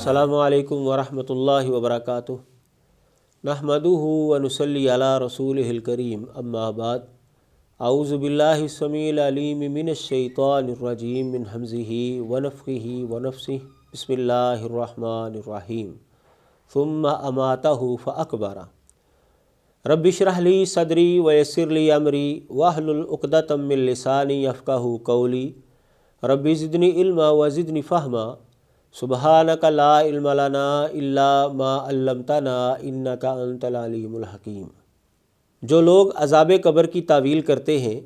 السلام علیکم ورحمۃ اللہ وبرکاتہ۔ نحمدہ ونصلی علی رسولہ الکریم، اما بعد، اعوذ باللہ السمیع العلیم من الشیطان الرجیم من ہمزہ ونفخہ ونفثہ، بسم اللہ الرحمن الرحیم۔ ثم اماتہ فاقبرہ۔ رب اشرح لی صدری ویسر لی امری واحلل عقدۃ من لسانی یفقہوا قولی، رب زدنی علما وزدنی فہما، سبحانک لا علم لنا الا ما علمتنا انک انت العلیم الحکیم۔ جو لوگ عذاب قبر کی تعویل کرتے ہیں،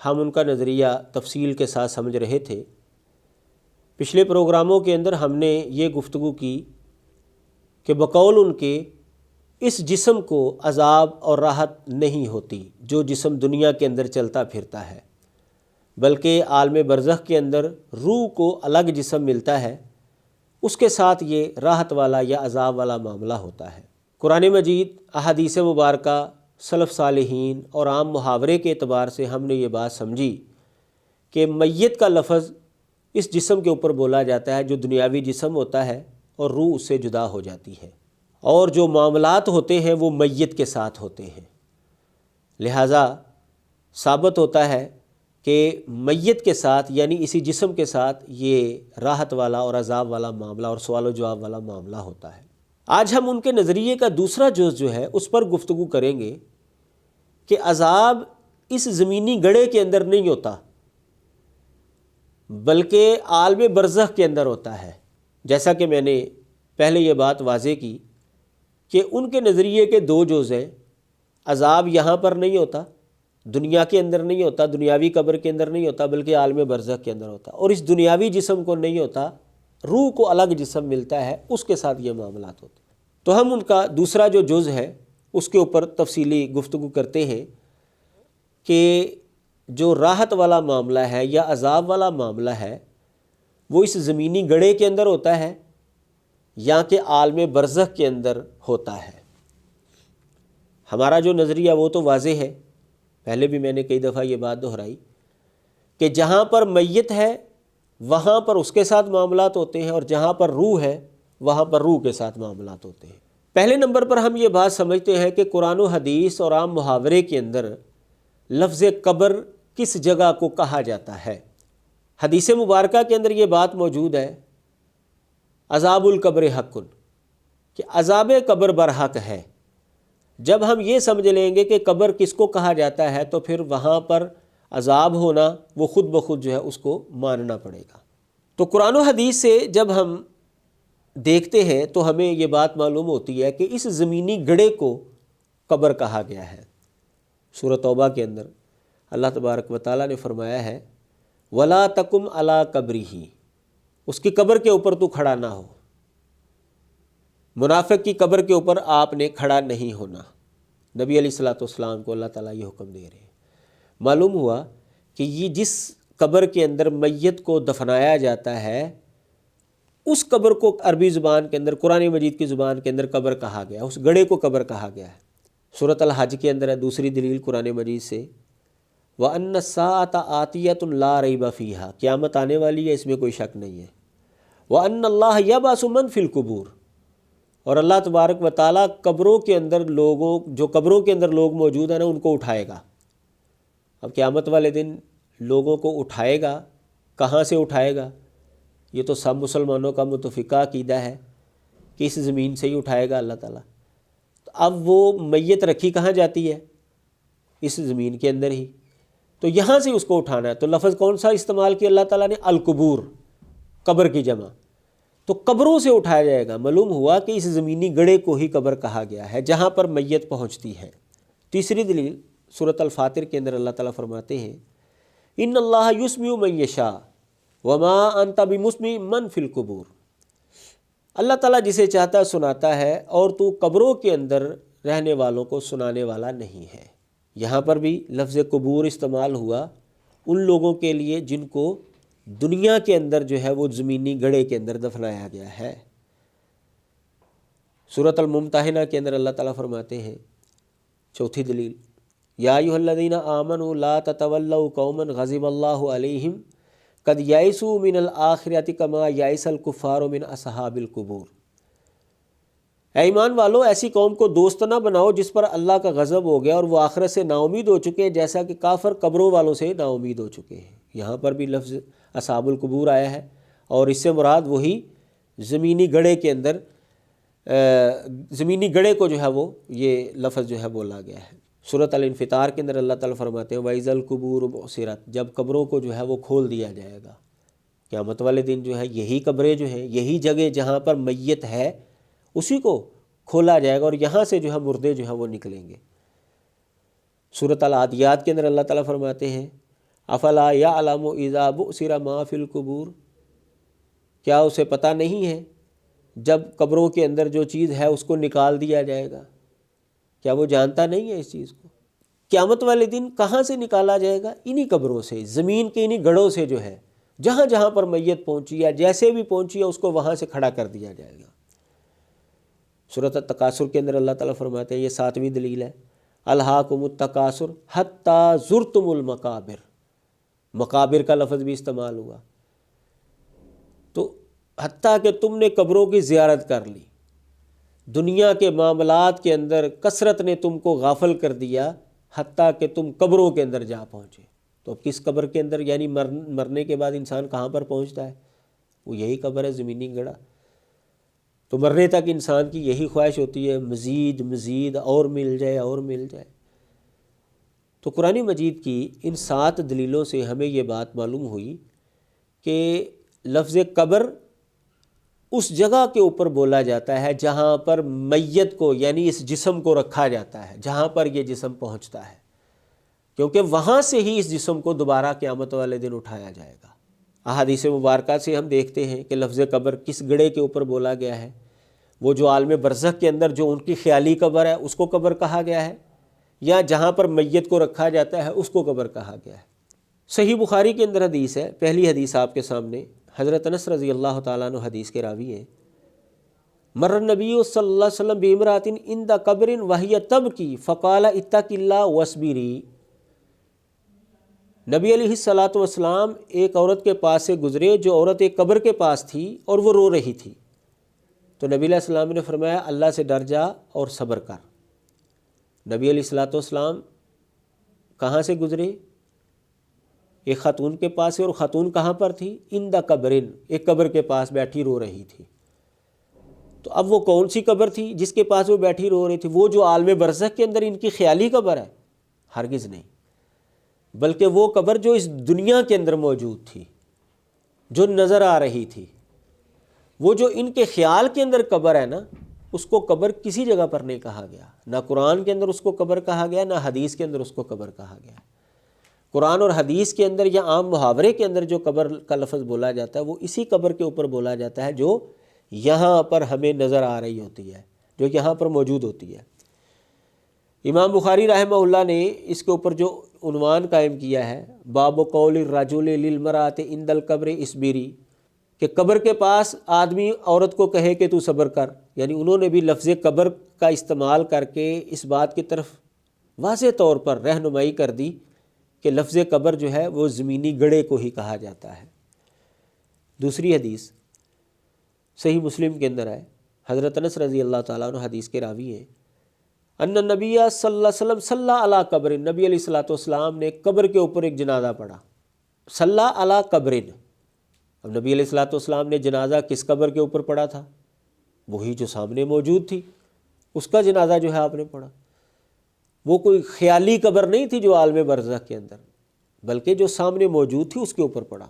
ہم ان کا نظریہ تفصیل کے ساتھ سمجھ رہے تھے۔ پچھلے پروگراموں کے اندر ہم نے یہ گفتگو کی کہ بقول ان کے اس جسم کو عذاب اور راحت نہیں ہوتی جو جسم دنیا کے اندر چلتا پھرتا ہے، بلکہ عالم برزخ کے اندر روح کو الگ جسم ملتا ہے، اس کے ساتھ یہ راحت والا یا عذاب والا معاملہ ہوتا ہے۔ قرآن مجید، احادیث مبارکہ، سلف صالحین اور عام محاورے کے اعتبار سے ہم نے یہ بات سمجھی کہ میت کا لفظ اس جسم کے اوپر بولا جاتا ہے جو دنیاوی جسم ہوتا ہے، اور روح اس سے جدا ہو جاتی ہے، اور جو معاملات ہوتے ہیں وہ میت کے ساتھ ہوتے ہیں۔ لہٰذا ثابت ہوتا ہے کہ میت کے ساتھ، یعنی اسی جسم کے ساتھ، یہ راحت والا اور عذاب والا معاملہ اور سوال و جواب والا معاملہ ہوتا ہے۔ آج ہم ان کے نظریے کا دوسرا جز جو ہے اس پر گفتگو کریں گے کہ عذاب اس زمینی گڑھے کے اندر نہیں ہوتا، بلکہ عالم برزخ کے اندر ہوتا ہے۔ جیسا کہ میں نے پہلے یہ بات واضح کی کہ ان کے نظریے کے دو جز ہیں۔ عذاب یہاں پر نہیں ہوتا، دنیا کے اندر نہیں ہوتا، دنیاوی قبر کے اندر نہیں ہوتا، بلکہ عالم برزخ کے اندر ہوتا، اور اس دنیاوی جسم کو نہیں ہوتا، روح کو الگ جسم ملتا ہے، اس کے ساتھ یہ معاملات ہوتے ہیں۔ تو ہم ان کا دوسرا جو جز ہے اس کے اوپر تفصیلی گفتگو کرتے ہیں کہ جو راحت والا معاملہ ہے یا عذاب والا معاملہ ہے وہ اس زمینی گڑھے کے اندر ہوتا ہے یا کہ عالم برزخ کے اندر ہوتا ہے۔ ہمارا جو نظریہ وہ تو واضح ہے، پہلے بھی میں نے کئی دفعہ یہ بات دہرائی کہ جہاں پر میت ہے وہاں پر اس کے ساتھ معاملات ہوتے ہیں، اور جہاں پر روح ہے وہاں پر روح کے ساتھ معاملات ہوتے ہیں۔ پہلے نمبر پر ہم یہ بات سمجھتے ہیں کہ قرآن و حدیث اور عام محاورے کے اندر لفظ قبر کس جگہ کو کہا جاتا ہے۔ حدیث مبارکہ کے اندر یہ بات موجود ہے، عذاب القبر حق، کہ عذاب قبر برحق ہے۔ جب ہم یہ سمجھ لیں گے کہ قبر کس کو کہا جاتا ہے تو پھر وہاں پر عذاب ہونا وہ خود بخود جو ہے اس کو ماننا پڑے گا۔ تو قرآن و حدیث سے جب ہم دیکھتے ہیں تو ہمیں یہ بات معلوم ہوتی ہے کہ اس زمینی گڑھے کو قبر کہا گیا ہے۔ سورۃ توبہ کے اندر اللہ تبارک و تعالیٰ نے فرمایا ہے، وَلَا تَقُمْ عَلَىٰ قَبْرِهِ، اس کی قبر کے اوپر تو کھڑا نہ ہو۔ منافق کی قبر کے اوپر آپ نے کھڑا نہیں ہونا۔ نبی علیہ الصلوۃ والسلام کو اللہ تعالیٰ یہ حکم دے رہے ہیں۔ معلوم ہوا کہ یہ جس قبر کے اندر میت کو دفنایا جاتا ہے اس قبر کو عربی زبان کے اندر، قرآن مجید کی زبان کے اندر قبر کہا گیا، اس گڑھے کو قبر کہا گیا ہے۔ سورۃ الحج کے اندر ہے دوسری دلیل قرآن مجید سے، وَأَنَّ السَّاعَةَ آتِيَةٌ لَا رَيْبَ فِيهَا، قیامت آنے والی ہے، اس میں کوئی شک نہیں ہے۔ وَأَنَّ اللَّهَ يَبْعَثُ مَن فِي الْقُبُورِ، اور اللہ تبارک و تعالیٰ قبروں کے اندر جو قبروں کے اندر لوگ موجود ہیں نا ان کو اٹھائے گا۔ اب قیامت والے دن لوگوں کو اٹھائے گا، کہاں سے اٹھائے گا؟ یہ تو سب مسلمانوں کا متفقہ عقیدہ ہے کہ اس زمین سے ہی اٹھائے گا اللہ تعالیٰ۔ تو اب وہ میت رکھی کہاں جاتی ہے؟ اس زمین کے اندر ہی، تو یہاں سے اس کو اٹھانا ہے۔ تو لفظ کون سا استعمال کیا اللہ تعالیٰ نے؟ القبور، قبر کی جمع۔ تو قبروں سے اٹھایا جائے گا۔ معلوم ہوا کہ اس زمینی گڑھے کو ہی قبر کہا گیا ہے جہاں پر میت پہنچتی ہے۔ تیسری دلیل سورۃ الفاطر کے اندر اللہ تعالیٰ فرماتے ہیں، ان اللہ یسمع من یشاء وما انت بمسمع من فی القبور، اللہ تعالیٰ جسے چاہتا ہے سناتا ہے، اور تو قبروں کے اندر رہنے والوں کو سنانے والا نہیں ہے۔ یہاں پر بھی لفظ قبور استعمال ہوا ان لوگوں کے لیے جن کو دنیا کے اندر جو ہے وہ زمینی گڑھے کے اندر دفنایا گیا ہے۔ سورۃ الممتحنہ کے اندر اللہ تعالیٰ فرماتے ہیں، چوتھی دلیل، یا ایھا الذین آمنوا لا تتولوا قوما غضب اللہ علیہم قد یئسوا من الآخرۃ کما یئس الکفار من اصحاب القبور۔ اے ایمان والو، ایسی قوم کو دوست نہ بناؤ جس پر اللہ کا غضب ہو گیا اور وہ آخرت سے نا امید ہو چکے ہیں، جیسا کہ کافر قبروں والوں سے نا امید ہو چکے ہیں۔ یہاں پر بھی لفظ اصحاب القبور آیا ہے، اور اس سے مراد وہی زمینی گڑھے کے اندر زمینی گڑھے کو جو ہے وہ یہ لفظ جو ہے بولا گیا ہے۔ سورۃ الانفطار کے اندر اللہ تعالیٰ فرماتے ہیں وَإِذَا الْقُبُورُ بُعْثِرَتْ، جب قبروں کو جو ہے وہ کھول دیا جائے گا۔ قیامت والے دن جو ہے یہی قبریں جو ہیں، یہی جگہ جہاں پر میت ہے، اسی کو کھولا جائے گا اور یہاں سے جو ہے مردے جو ہے وہ نکلیں گے۔ سورۃ العادیات کے اندر اللہ تعالیٰ فرماتے ہیں افلا یعلم اذا بعثر ما فی القبور، کیا اسے پتہ نہیں ہے جب قبروں کے اندر جو چیز ہے اس کو نکال دیا جائے گا؟ کیا وہ جانتا نہیں ہے اس چیز کو؟ قیامت والے دن کہاں سے نکالا جائے گا؟ انہی قبروں سے، زمین کے انہی گڑھوں سے جو ہے، جہاں جہاں پر میت پہنچی ہے، جیسے بھی پہنچی ہے، اس کو وہاں سے کھڑا کر دیا جائے گا۔ سورۃ التکاثر کے اندر اللہ تعالیٰ فرماتے ہیں، یہ 7ویں دلیل ہے، الہاکم التکاثر حتی زرتم المقابر، مقابر کا لفظ بھی استعمال ہوا، تو حتیٰ کہ تم نے قبروں کی زیارت کر لی، دنیا کے معاملات کے اندر کثرت نے تم کو غافل کر دیا، حتیٰ کہ تم قبروں کے اندر جا پہنچے۔ تو اب کس قبر کے اندر، یعنی مرنے کے بعد انسان کہاں پر پہنچتا ہے؟ وہ یہی قبر ہے، زمینی گڑھا۔ تو مرنے تک انسان کی یہی خواہش ہوتی ہے، مزید مزید اور مل جائے اور مل جائے۔ تو قرآن مجید کی ان 7 دلیلوں سے ہمیں یہ بات معلوم ہوئی کہ لفظ قبر اس جگہ کے اوپر بولا جاتا ہے جہاں پر میت کو، یعنی اس جسم کو رکھا جاتا ہے، جہاں پر یہ جسم پہنچتا ہے، کیونکہ وہاں سے ہی اس جسم کو دوبارہ قیامت والے دن اٹھایا جائے گا۔ احادیث مبارکہ سے ہم دیکھتے ہیں کہ لفظ قبر کس گڑھے کے اوپر بولا گیا ہے۔ وہ جو عالم برزخ کے اندر جو ان کی خیالی قبر ہے اس کو قبر کہا گیا ہے، یا جہاں پر میت کو رکھا جاتا ہے اس کو قبر کہا گیا ہے۔ صحیح بخاری کے اندر حدیث ہے، پہلی حدیث آپ کے سامنے، حضرت انس رضی اللہ تعالیٰ عنہ حدیث کے راوی ہیں، مر النبی صلی اللہ علیہ وسلم بامرأۃ عند قبر وہی تبکی فقال اتق اللہ واصبری۔ نبی علیہ الصلوۃ والسلام ایک عورت کے پاس سے گزرے جو عورت ایک قبر کے پاس تھی اور وہ رو رہی تھی، تو نبی علیہ السلام نے فرمایا اللہ سے ڈر جا اور صبر کر۔ نبی علیہ الصلوۃ والسلام کہاں سے گزرے؟ ایک خاتون کے پاس سے، اور خاتون کہاں پر تھی؟ عند قبر، ایک قبر کے پاس بیٹھی رو رہی تھی۔ تو اب وہ کون سی قبر تھی جس کے پاس وہ بیٹھی رو رہی تھی؟ وہ جو عالم برزخ کے اندر ان کی خیالی قبر ہے؟ ہرگز نہیں، بلکہ وہ قبر جو اس دنیا کے اندر موجود تھی، جو نظر آ رہی تھی، وہ جو ان کے خیال کے اندر قبر ہے نا، اس کو قبر کسی جگہ پر نہیں کہا گیا، نہ قرآن کے اندر اس کو قبر کہا گیا، نہ حدیث کے اندر اس کو قبر کہا گیا۔ قرآن اور حدیث کے اندر یا عام محاورے کے اندر جو قبر کا لفظ بولا جاتا ہے وہ اسی قبر کے اوپر بولا جاتا ہے جو یہاں پر ہمیں نظر آ رہی ہوتی ہے، جو یہاں پر موجود ہوتی ہے۔ امام بخاری رحمہ اللہ نے اس کے اوپر جو عنوان قائم کیا ہے، باب قول الرجل للمرأۃ عند القبر اصبری، کہ قبر کے پاس آدمی عورت کو کہے کہ تو صبر کر، یعنی انہوں نے بھی لفظ قبر کا استعمال کر کے اس بات کی طرف واضح طور پر رہنمائی کر دی کہ لفظ قبر جو ہے وہ زمینی گڑھے کو ہی کہا جاتا ہے۔ دوسری حدیث صحیح مسلم کے اندر ہے، حضرت انس رضی اللہ تعالیٰ عنہ حدیث کے راوی ہیں، ان النبی صلی اللہ علیہ وسلم صلی علی قبر، نبی علیہ الصلوۃ والسلام نے قبر کے اوپر ایک جنازہ پڑھا، صلی علی قبر۔ اب نبی علیہ الصلوۃ والسلام نے جنازہ کس قبر کے اوپر پڑھا تھا؟ وہی جو سامنے موجود تھی، اس کا جنازہ جو ہے آپ نے پڑھا۔ وہ کوئی خیالی قبر نہیں تھی جو عالم برزخ کے اندر، بلکہ جو سامنے موجود تھی اس کے اوپر پڑھا۔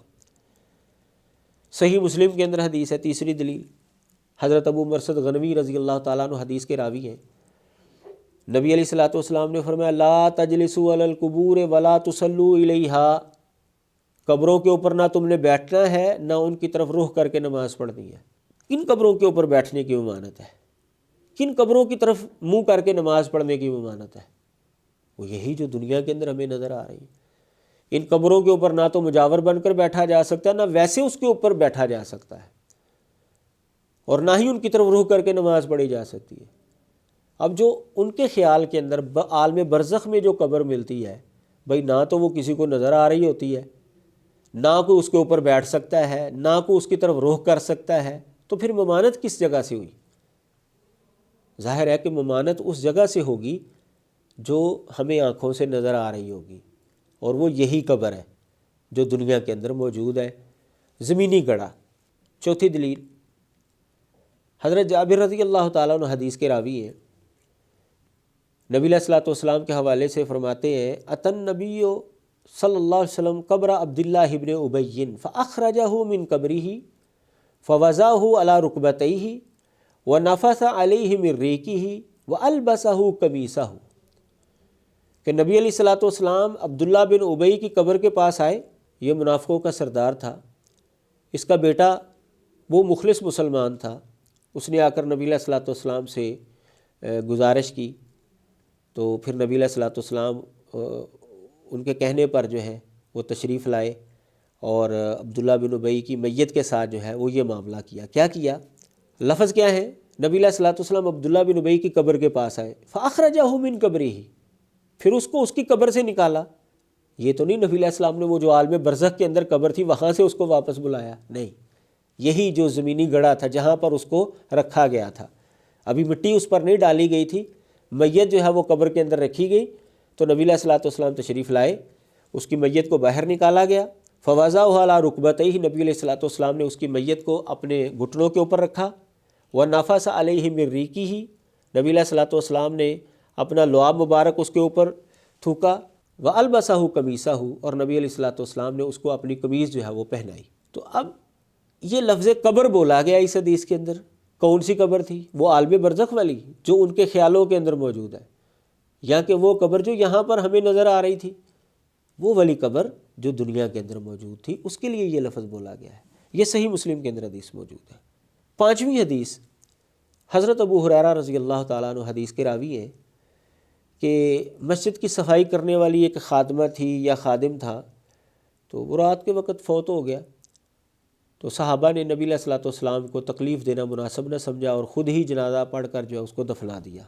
صحیح مسلم کے اندر حدیث ہے، تیسری دلیل، حضرت ابو مرثد غنوی رضی اللہ تعالیٰ عنہ حدیث کے راوی ہیں، نبی علیہ الصلوۃ والسلام نے فرمایا لا تجلسوا علی القبور ولا تصلوا الیہا، قبروں کے اوپر نہ تم نے بیٹھنا ہے، نہ ان کی طرف رخ کر کے نماز پڑھنی ہے۔ کن قبروں کے اوپر بیٹھنے کی ممانعت ہے؟ کن قبروں کی طرف منہ کر کے نماز پڑھنے کی ممانعت ہے؟ وہ یہی جو دنیا کے اندر ہمیں نظر آ رہی ہے۔ ان قبروں کے اوپر نہ تو مجاور بن کر بیٹھا جا سکتا ہے، نہ ویسے اس کے اوپر بیٹھا جا سکتا ہے، اور نہ ہی ان کی طرف رخ کر کے نماز پڑھی جا سکتی ہے۔ اب جو ان کے خیال کے اندر عالم برزخ میں جو قبر ملتی ہے، بھئی نہ تو وہ کسی کو نظر آ رہی ہوتی ہے، نہ کوئی اس کے اوپر بیٹھ سکتا ہے، نہ کوئی اس کی طرف رخ کر سکتا ہے، تو پھر ممانعت کس جگہ سے ہوئی؟ ظاہر ہے کہ ممانعت اس جگہ سے ہوگی جو ہمیں آنکھوں سے نظر آ رہی ہوگی، اور وہ یہی قبر ہے جو دنیا کے اندر موجود ہے، زمینی گڑھا۔ چوتھی دلیل، حضرت جابر رضی اللہ تعالیٰ عنہ حدیث کے راوی ہیں، نبی علیہ الصلوۃ والسلام کے حوالے سے فرماتے ہیں اتن نبی صلی اللہ علیہ وسلم قبر عبداللہ ابن ابی فاخرجہ من قبرہ فوضعہ علی رکبتیہ ونفث علیہ من ریقہ والبسہ قمیصہ، کہ نبی علیہ الصلوۃ والسلام عبداللہ بن ابی کی قبر کے پاس آئے، یہ منافقوں کا سردار تھا، اس کا بیٹا وہ مخلص مسلمان تھا، اس نے آ کر نبی علیہ الصلوۃ والسلام سے گزارش کی، تو پھر نبی علیہ الصلوۃ والسلام ان کے کہنے پر جو ہے وہ تشریف لائے اور عبداللہ بن ابی کی میت کے ساتھ جو ہے وہ یہ معاملہ کیا۔ کیا کیا؟ لفظ کیا ہے؟ نبی علیہ الصلوۃ والسلام عبداللہ بن ابی کی قبر کے پاس آئے، فاخرجہ من قبرہ، پھر اس کو اس کی قبر سے نکالا۔ یہ تو نہیں نبی علیہ السلام نے وہ جو عالم برزخ کے اندر قبر تھی وہاں سے اس کو واپس بلایا، نہیں، یہی جو زمینی گڑھا تھا جہاں پر اس کو رکھا گیا تھا، ابھی مٹی اس پر نہیں ڈالی گئی تھی، میت جو ہے وہ قبر کے اندر رکھی گئی، تو نبی علیہ الصلوۃ والسلام تشریف لائے، اس کی میت کو باہر نکالا گیا، فوضعہ علی رکبتیہ، نبی علیہ الصلوۃ والسلام نے اس کی میت کو اپنے گھٹنوں کے اوپر رکھا، ونفث علیہ من ریقہ، نبی علیہ الصلوۃ والسلام نے اپنا لعاب مبارک اس کے اوپر تھوکا، والبسہ قمیصہ، اور نبی علیہ الصلوۃ والسلام نے اس کو اپنی قمیض جو ہے وہ پہنائی۔ تو اب یہ لفظ قبر بولا گیا اس حدیث کے اندر، کون سی قبر تھی؟ وہ عالم برزخ والی جو ان کے خیالوں کے اندر موجود ہے، یا کہ وہ قبر جو یہاں پر ہمیں نظر آ رہی تھی، وہ والی قبر جو دنیا کے اندر موجود تھی، اس کے لیے یہ لفظ بولا گیا ہے۔ یہ صحیح مسلم کے اندر حدیث موجود ہے۔ پانچویں حدیث، حضرت ابو ہریرہ رضی اللہ تعالیٰ عنہ حدیث کے راوی ہیں کہ مسجد کی صفائی کرنے والی ایک خادمہ تھی یا خادم تھا، تو وہ رات کے وقت فوت ہو گیا، تو صحابہ نے نبی علیہ الصلوۃ والسلام کو تکلیف دینا مناسب نہ سمجھا اور خود ہی جنازہ پڑھ کر جو ہے اس کو دفنا دیا۔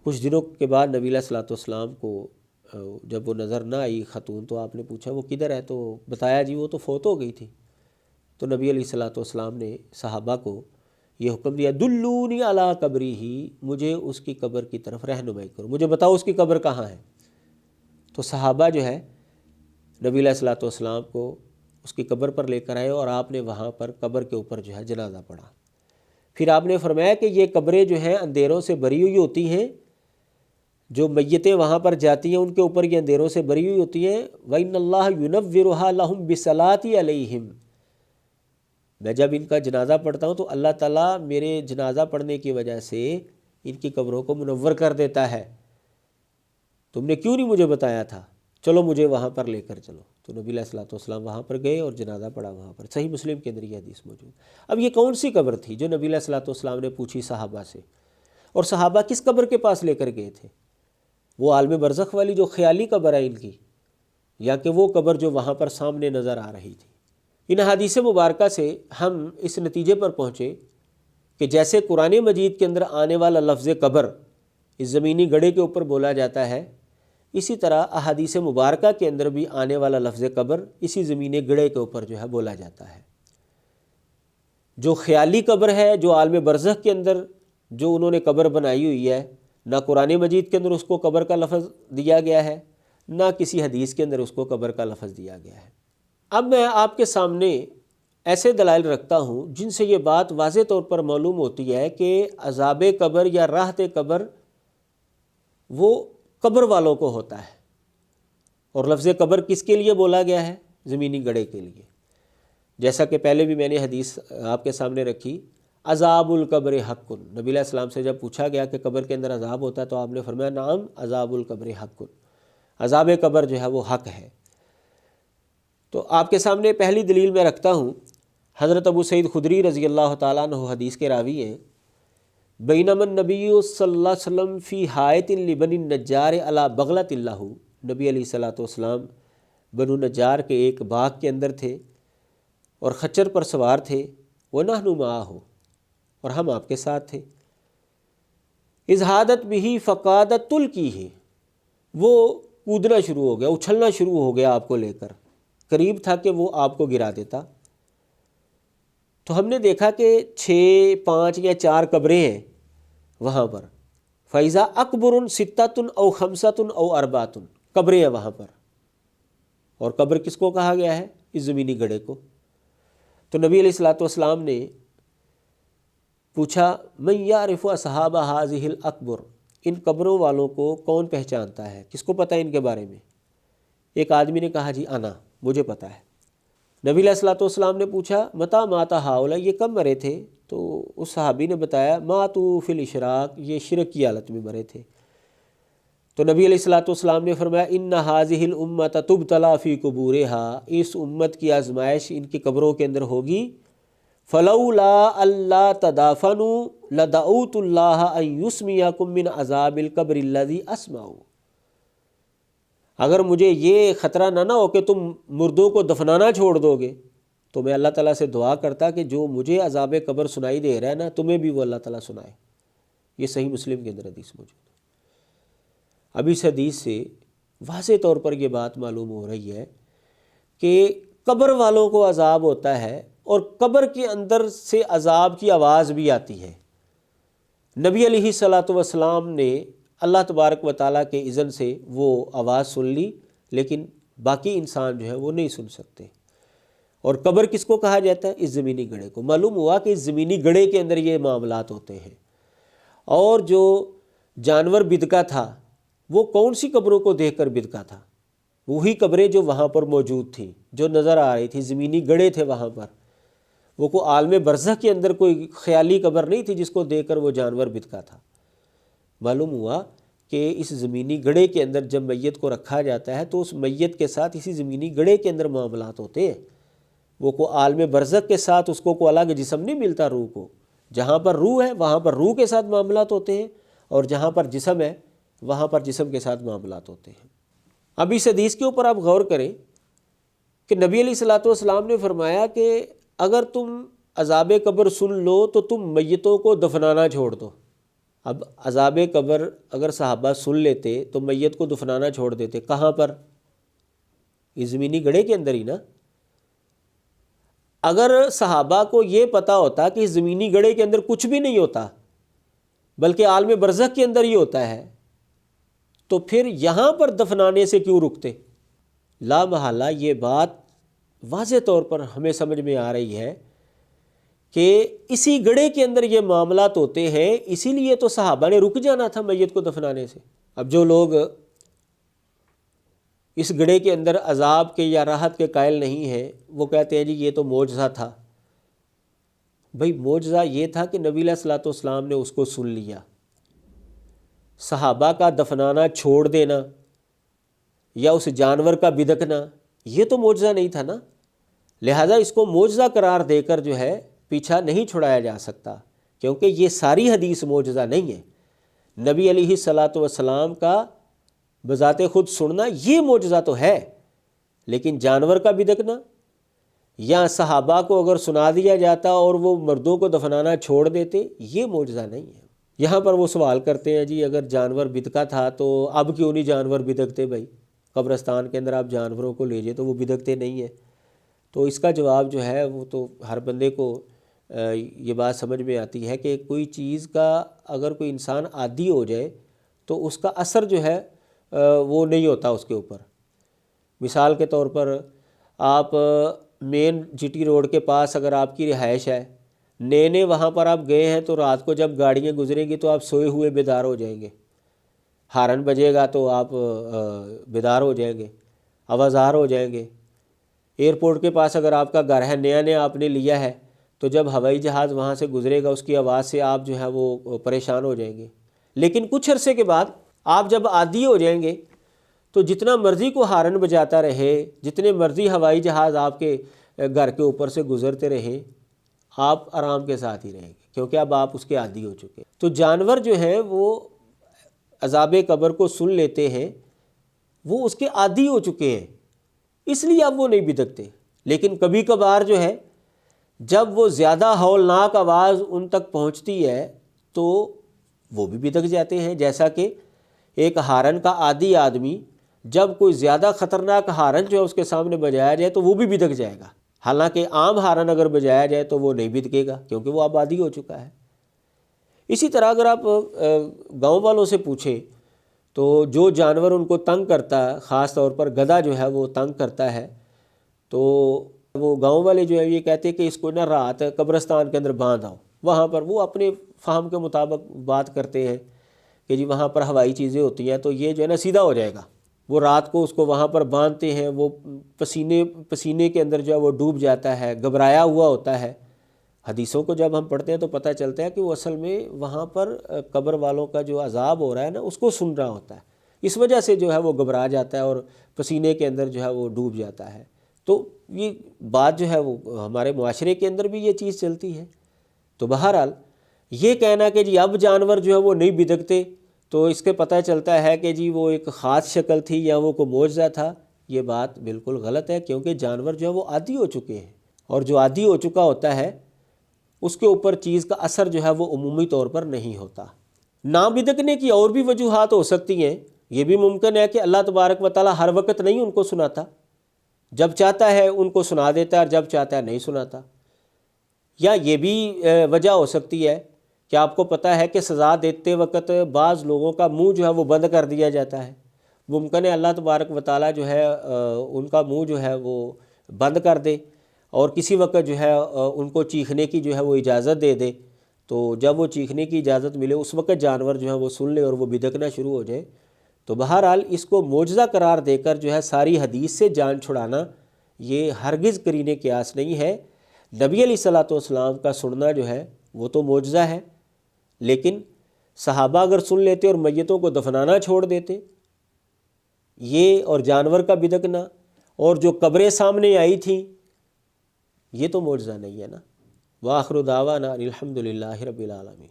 کچھ دنوں کے بعد نبی علیہ الصلوۃ والسلام کو جب وہ نظر نہ آئی خاتون، تو آپ نے پوچھا وہ کدھر ہے؟ تو بتایا جی وہ تو فوت ہو گئی تھی۔ تو نبی علیہ الصلوۃ والسلام نے صحابہ کو یہ حکم دیا، دلونی علی قبرہ، مجھے اس کی قبر کی طرف رہنمائی کرو، مجھے بتاؤ اس کی قبر کہاں ہے۔ تو صحابہ جو ہے نبی علیہ الصلوۃ والسلام کو اس کی قبر پر لے کر آئے، اور آپ نے وہاں پر قبر کے اوپر جو ہے جنازہ پڑھا۔ پھر آپ نے فرمایا کہ یہ قبریں جو ہیں اندھیروں سے بری ہوئی ہوتی ہیں، جو میتیں وہاں پر جاتی ہیں ان کے اوپر یہ اندھیروں سے بری ہوئی ہوتی ہیں، وَإِنَّ اللَّهَ يُنَوِّرُهَا لَهُمْ بِالصَّلَاةِ عَلَيْهِمْ، میں جب ان کا جنازہ پڑھتا ہوں تو اللہ تعالیٰ میرے جنازہ پڑھنے کی وجہ سے ان کی قبروں کو منور کر دیتا ہے، تم نے کیوں نہیں مجھے بتایا تھا، چلو مجھے وہاں پر لے کر چلو۔ تو نبی علیہ الصلوۃ والسلام وہاں پر گئے اور جنازہ پڑھا وہاں پر۔ صحیح مسلم کے اندر یہ حدیث موجود۔ اب یہ کون سی قبر تھی جو نبی علیہ الصلوۃ والسلام نے پوچھی صحابہ سے، اور صحابہ کس قبر کے پاس لے کر گئے تھے؟ وہ عالم برزخ والی جو خیالی قبر ہے ان کی، یا کہ وہ قبر جو وہاں پر سامنے نظر آ رہی تھی؟ ان حدیث مبارکہ سے ہم اس نتیجے پر پہنچے کہ جیسے قرآن مجید کے اندر آنے والا لفظ قبر اس زمینی گڑھے کے اوپر بولا جاتا ہے، اسی طرح احادیث مبارکہ کے اندر بھی آنے والا لفظ قبر اسی زمینی گڑھے کے اوپر جو ہے بولا جاتا ہے۔ جو خیالی قبر ہے، جو عالم برزخ کے اندر جو انہوں نے قبر بنائی ہوئی ہے، نہ قرآن مجید کے اندر اس کو قبر کا لفظ دیا گیا ہے، نہ کسی حدیث کے اندر اس کو قبر کا لفظ دیا گیا ہے۔ اب میں آپ کے سامنے ایسے دلائل رکھتا ہوں جن سے یہ بات واضح طور پر معلوم ہوتی ہے کہ عذاب قبر یا راحت قبر وہ قبر والوں کو ہوتا ہے، اور لفظ قبر کس کے لیے بولا گیا ہے؟ زمینی گڑھے کے لیے۔ جیسا کہ پہلے بھی میں نے حدیث آپ کے سامنے رکھی، عذاب القبر حق، نبی علیہ السلام سے جب پوچھا گیا کہ قبر کے اندر عذاب ہوتا ہے تو آپ نے فرمایا نعم عذاب القبر حق، عذاب قبر جو ہے وہ حق ہے۔ تو آپ کے سامنے پہلی دلیل میں رکھتا ہوں، حضرت ابو سعید خدری رضی اللہ تعالیٰ عنہ حدیث کے راوی ہیں، بینما النبی صلی اللہ علیہ وسلم فی حائط لبنی النجار علی بغلۃ اللہ، نبی علیہ الصلوۃ والسلام بنو نجار کے ایک باغ کے اندر تھے اور خچر پر سوار تھے، ونحن معہ، اور ہم آپ کے ساتھ تھے، اذ حادت بہ فقادت تلقیہ، وہ کودنا شروع ہو گیا، اچھلنا شروع ہو گیا آپ کو لے کر، قریب تھا کہ وہ آپ کو گرا دیتا۔ تو ہم نے دیکھا کہ 6، 5 یا 4 قبریں ہیں وہاں پر فیضا اکبر ستۃ او خمسۃ او اربعۃ، قبریں ہیں وہاں پر۔ اور قبر کس کو کہا گیا ہے؟ اس زمینی گڑھے کو۔ تو نبی علیہ الصلوۃ والسلام نے پوچھا من یعرف اصحاب هذه الاقبر، ان قبروں والوں کو کون پہچانتا ہے، کس کو پتہ ہے ان کے بارے میں؟ ایک آدمی نے کہا جی انا، مجھے پتہ ہے۔ نبی علیہ الصلوۃ والسلام نے پوچھا متى مات هؤلاء، یہ کب مرے تھے؟ تو اس صحابی نے بتایا ماتوا فی الاشراق، یہ شرک کی حالت میں مرے تھے۔ تو نبی علیہ الصلوۃ والسلام نے فرمایا ان هذه الامة تبتلى فی قبورها، اس امت کی آزمائش ان کی قبروں کے اندر ہوگی۔ فلولا اللہ تدافنوا لدعوت اللہ ان یسمیکم من عذاب القبر الذی اسمع، اگر مجھے یہ خطرہ نہ ہو کہ تم مردوں کو دفنانا چھوڑ دو گے تو میں اللہ تعالیٰ سے دعا کرتا کہ جو مجھے عذاب قبر سنائی دے رہا ہے نا، تمہیں بھی وہ اللہ تعالیٰ سنائے۔ یہ صحیح مسلم کے اندر حدیث موجود ہے۔ اب اس حدیث سے واضح طور پر یہ بات معلوم ہو رہی ہے کہ قبر والوں کو عذاب ہوتا ہے، اور قبر کے اندر سے عذاب کی آواز بھی آتی ہے۔ نبی علیہ الصلوۃ والسلام نے اللہ تبارک و تعالیٰ کے اذن سے وہ آواز سن لی، لیکن باقی انسان جو ہے وہ نہیں سن سکتے۔ اور قبر کس کو کہا جاتا ہے؟ اس زمینی گڑھے کو۔ معلوم ہوا کہ اس زمینی گڑھے کے اندر یہ معاملات ہوتے ہیں۔ اور جو جانور بدکا تھا وہ کون سی قبروں کو دیکھ کر بدکا تھا؟ وہی قبریں جو وہاں پر موجود تھیں، جو نظر آ رہی تھی، زمینی گڑھے تھے وہاں پر۔ وہ کو عالم برزخ کے اندر کوئی خیالی قبر نہیں تھی جس کو دیکھ کر وہ جانور بدکا تھا۔ معلوم ہوا کہ اس زمینی گڑھے کے اندر جب میت کو رکھا جاتا ہے تو اس میت کے ساتھ اسی زمینی گڑھے کے اندر معاملات ہوتے ہیں۔ وہ کو عالم برزخ کے ساتھ اس کو الگ جسم نہیں ملتا روح کو۔ جہاں پر روح ہے وہاں پر روح کے ساتھ معاملات ہوتے ہیں، اور جہاں پر جسم ہے وہاں پر جسم کے ساتھ معاملات ہوتے ہیں۔ اب اس حدیث کے اوپر آپ غور کریں کہ نبی علیہ الصلوۃ والسلام نے فرمایا کہ اگر تم عذاب قبر سن لو تو تم میتوں کو دفنانا چھوڑ دو۔ اب عذاب قبر اگر صحابہ سن لیتے تو میت کو دفنانا چھوڑ دیتے، کہاں پر؟ اس زمینی گڑھے کے اندر ہی نا۔ اگر صحابہ کو یہ پتہ ہوتا کہ اس زمینی گڑھے کے اندر کچھ بھی نہیں ہوتا بلکہ عالم برزخ کے اندر ہی ہوتا ہے، تو پھر یہاں پر دفنانے سے کیوں رکتے؟ لا محالہ یہ بات واضح طور پر ہمیں سمجھ میں آ رہی ہے کہ اسی گڑھے کے اندر یہ معاملات ہوتے ہیں، اسی لیے تو صحابہ نے رک جانا تھا میت کو دفنانے سے۔ اب جو لوگ اس گڑھے کے اندر عذاب کے یا راحت کے قائل نہیں ہیں، وہ کہتے ہیں جی یہ تو معجزہ تھا۔ بھئی معجزہ یہ تھا کہ نبی علیہ الصلوۃ والسلام نے اس کو سن لیا۔ صحابہ کا دفنانا چھوڑ دینا یا اس جانور کا بدکنا یہ تو معجزہ نہیں تھا نا، لہٰذا اس کو معجزہ قرار دے کر جو ہے پیچھا نہیں چھڑایا جا سکتا، کیونکہ یہ ساری حدیث معجزہ نہیں ہے۔ نبی علیہ الصلوۃ والسلام کا بذات خود سننا یہ معجزہ تو ہے، لیکن جانور کا بدکنا یا صحابہ کو اگر سنا دیا جاتا اور وہ مردوں کو دفنانا چھوڑ دیتے، یہ معجزہ نہیں ہے۔ یہاں پر وہ سوال کرتے ہیں جی اگر جانور بدکا تھا تو اب کیوں نہیں جانور بدکتے؟ بھائی قبرستان کے اندر آپ جانوروں کو لے جائے تو وہ بدکتے نہیں ہیں۔ تو اس کا جواب جو ہے وہ تو ہر بندے کو یہ بات سمجھ میں آتی ہے کہ کوئی چیز کا اگر کوئی انسان عادی ہو جائے تو اس کا اثر جو ہے وہ نہیں ہوتا اس کے اوپر۔ مثال کے طور پر آپ مین جی ٹی روڈ کے پاس اگر آپ کی رہائش ہے، نئے وہاں پر آپ گئے ہیں تو رات کو جب گاڑیاں گزریں گی تو آپ سوئے ہوئے بیدار ہو جائیں گے، ہارن بجے گا تو آپ بیدار ہو جائیں گے، آوازار ہو جائیں گے۔ ایئرپورٹ کے پاس اگر آپ کا گھر ہے، نیا آپ نے لیا ہے، تو جب ہوائی جہاز وہاں سے گزرے گا اس کی آواز سے آپ جو ہے وہ پریشان ہو جائیں گے۔ لیکن کچھ عرصے کے بعد آپ جب عادی ہو جائیں گے تو جتنا مرضی کو ہارن بجاتا رہے، جتنے مرضی ہوائی جہاز آپ کے گھر کے اوپر سے گزرتے رہیں، آپ آرام کے ساتھ ہی رہیں گے، کیونکہ اب آپ اس کے عادی ہو چکے۔ تو جانور جو ہیں وہ عذاب قبر کو سن لیتے ہیں، وہ اس کے عادی ہو چکے ہیں، اس لیے اب وہ نہیں بدکتے۔ لیکن کبھی کبھار جو ہے جب وہ زیادہ ہولناک آواز ان تک پہنچتی ہے تو وہ بھی بدک جاتے ہیں، جیسا کہ ایک ہارن کا عادی آدمی جب کوئی زیادہ خطرناک ہارن جو ہے اس کے سامنے بجایا جائے تو وہ بھی بدک جائے گا، حالانکہ عام ہارن اگر بجایا جائے تو وہ نہیں بدکے گا کیونکہ وہ اب عادی ہو چکا ہے۔ اسی طرح اگر آپ گاؤں والوں سے پوچھیں تو جو جانور ان کو تنگ کرتا ہے، خاص طور پر گدھا جو ہے وہ تنگ کرتا ہے، تو وہ گاؤں والے جو ہے یہ کہتے ہیں کہ اس کو نہ رات قبرستان کے اندر باندھ آؤ۔ وہاں پر وہ اپنے فہم کے مطابق بات کرتے ہیں کہ جی وہاں پر ہوائی چیزیں ہوتی ہیں تو یہ جو ہے نا سیدھا ہو جائے گا۔ وہ رات کو اس کو وہاں پر باندھتے ہیں، وہ پسینے کے اندر جو ہے وہ ڈوب جاتا ہے، گھبرایا ہوا ہوتا ہے۔ حدیثوں کو جب ہم پڑھتے ہیں تو پتہ چلتا ہے کہ وہ اصل میں وہاں پر قبر والوں کا جو عذاب ہو رہا ہے نا اس کو سن رہا ہوتا ہے، اس وجہ سے جو ہے وہ گھبرا جاتا ہے اور پسینے کے اندر جو ہے وہ ڈوب جاتا ہے۔ تو یہ بات جو ہے وہ ہمارے معاشرے کے اندر بھی یہ چیز چلتی ہے۔ تو بہرحال یہ کہنا کہ جی اب جانور جو ہے وہ نہیں بدکتے، تو اس کے پتہ چلتا ہے کہ جی وہ ایک خاص شکل تھی یا وہ کوئی معجزہ تھا، یہ بات بالکل غلط ہے، کیونکہ جانور جو ہے وہ عادی ہو چکے ہیں، اور جو عادی ہو چکا ہوتا ہے اس کے اوپر چیز کا اثر جو ہے وہ عمومی طور پر نہیں ہوتا۔ نہ بدکنے کی اور بھی وجوہات ہو سکتی ہیں۔ یہ بھی ممکن ہے کہ اللہ تبارک و تعالیٰ ہر وقت نہیں ان کو سناتا، جب چاہتا ہے ان کو سنا دیتا ہے اور جب چاہتا ہے نہیں سناتا۔ یا یہ بھی وجہ ہو سکتی ہے کہ آپ کو پتہ ہے کہ سزا دیتے وقت بعض لوگوں کا منہ جو ہے وہ بند کر دیا جاتا ہے، ممکن ہے اللہ تبارک و تعالیٰ جو ہے ان کا منہ جو ہے وہ بند کر دے اور کسی وقت جو ہے ان کو چیخنے کی جو ہے وہ اجازت دے دے، تو جب وہ چیخنے کی اجازت ملے اس وقت جانور جو ہے وہ سن لے اور وہ بدکنا شروع ہو جائے۔ تو بہرحال اس کو معجزہ قرار دے کر جو ہے ساری حدیث سے جان چھڑانا یہ ہرگز قرین قیاس نہیں ہے۔ نبی علیہ الصلوۃ والسلام کا سننا جو ہے وہ تو معجزہ ہے، لیکن صحابہ اگر سن لیتے اور میتوں کو دفنانا چھوڑ دیتے، یہ اور جانور کا بدکنا اور جو قبریں سامنے آئی تھیں یہ تو معجزہ نہیں ہے نا۔ وآخر دعوانا الحمدللہ رب العالمین۔